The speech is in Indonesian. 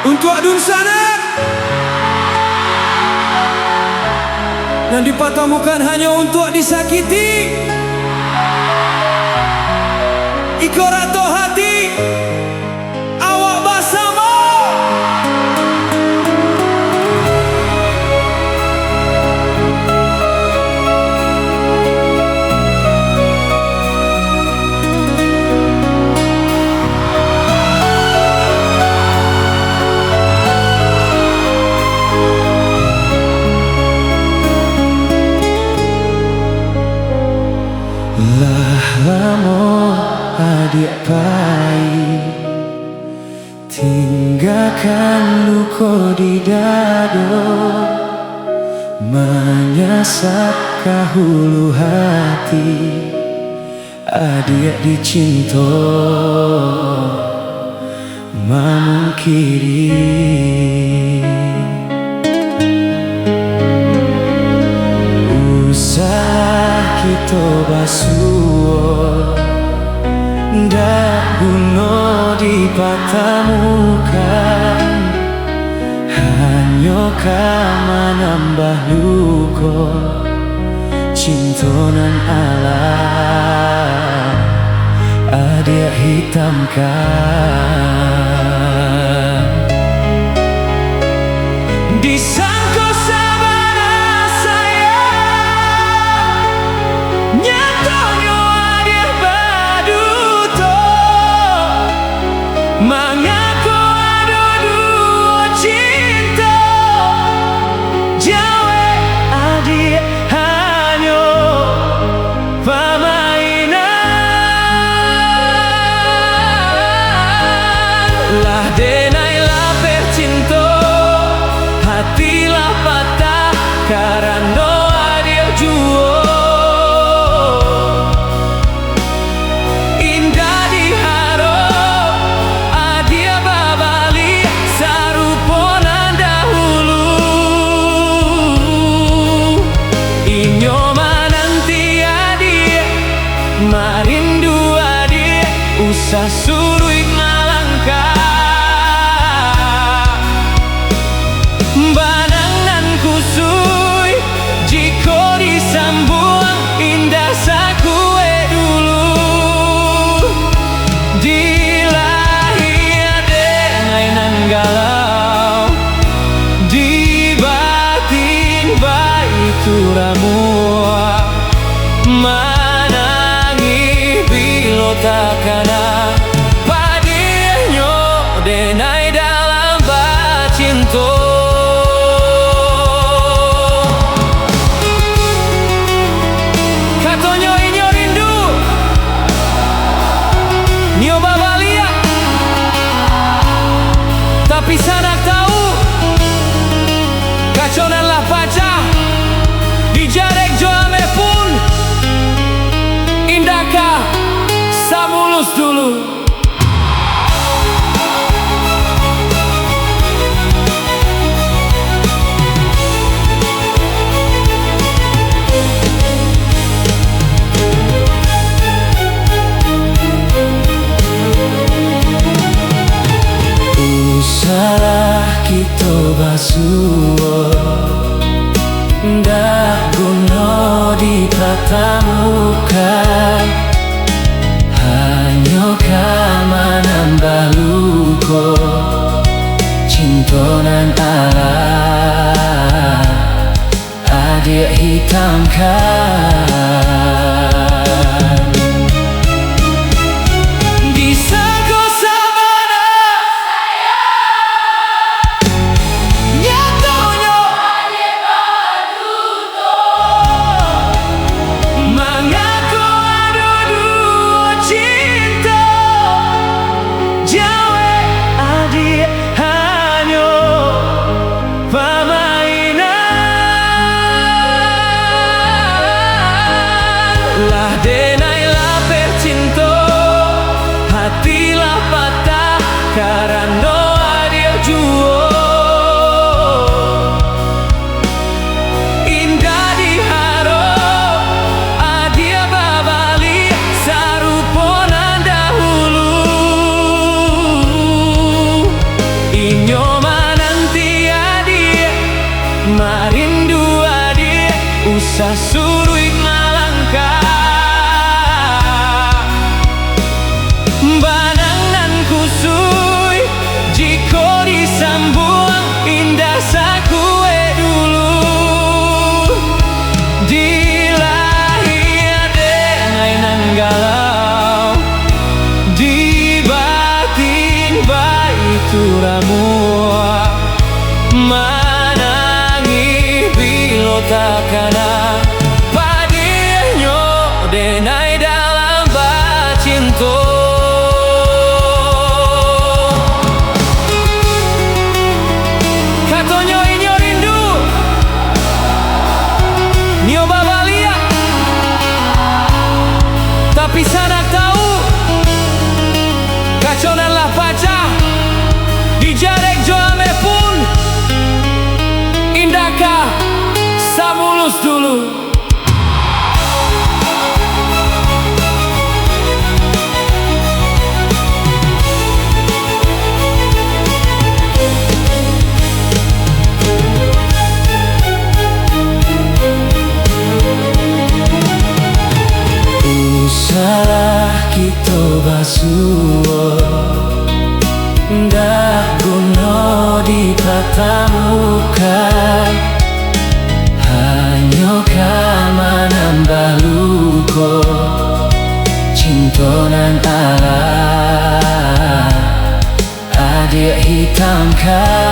Untuk adun sana yang dipatah bukan hanya untuk disakiti, ikorato hati awak bersama. Lah lamo adik pai, tinggalkan luka di dado, menyesat ke hulu hati. Adik dicinta memungkiri, usah kita basuh, ndak guna dipatemukan, hanya menambah luka. Cinta nan alam adik hitamkan. Disangka sabana sayang, nyatanya adik baduto, mengaku ada dua cinta, jawa adik hanya permainan. Lah denailah percinta, hatilah patah karena adik juo. Indah diharap adik babali saruponan dahulu. Inyo menanti adik, marindu adik, usah suruh ngalangkah. Banangan kusui jika disambung indah sakue dulu. Dilahir dengan galau, di batin baitu ramu, menangi bilo takana padinyo denai dalam bacinto. Katonyo inyo rindu nyo babalia, tapi sanak tahu kaconan lah pacah dijarek joame pun indahkah samulus dulu. Usah kita basuh, ndak guna dipertemukan, hanya menambah luka. Cinta nan alam adik hitamkan. Disangka sabana sayang, nyatanya adik baduto, aturamu manangi bilo takana padinyo denai dalam bacinto. Katonyo inyo rindu nyo babalia tapi sanak tahu kaconan lah paca dijarek joame pun indahkah samulus dulu. Salah kita basuh ndak guna dipatamukan hanya kama nambah luka cintonan Allah adik hitamkan